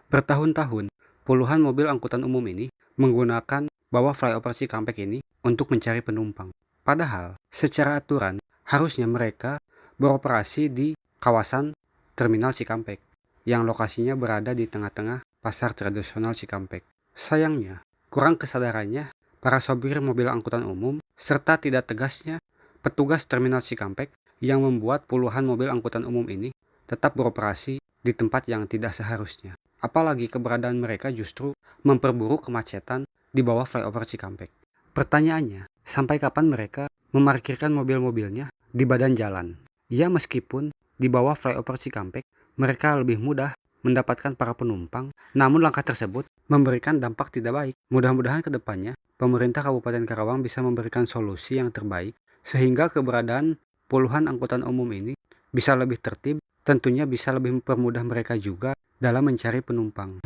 Bertahun-tahun, puluhan mobil angkutan umum ini menggunakan bawah flyover Cikampek ini untuk mencari penumpang. Padahal, secara aturan, harusnya mereka beroperasi di kawasan Terminal Cikampek, yang lokasinya berada di tengah-tengah pasar tradisional Cikampek. Sayangnya, kurang kesadarannya para sopir mobil angkutan umum, serta tidak tegasnya petugas Terminal Cikampek yang membuat puluhan mobil angkutan umum ini tetap beroperasi di tempat yang tidak seharusnya. Apalagi keberadaan mereka justru memperburuk kemacetan di bawah flyover Cikampek. Pertanyaannya, sampai kapan mereka memarkirkan mobil-mobilnya di badan jalan? Ya, meskipun di bawah flyover Cikampek mereka lebih mudah mendapatkan para penumpang, namun langkah tersebut memberikan dampak tidak baik. Mudah-mudahan ke depannya pemerintah Kabupaten Karawang bisa memberikan solusi yang terbaik sehingga keberadaan puluhan angkutan umum ini bisa lebih tertib, tentunya bisa lebih mempermudah mereka juga dalam mencari penumpang.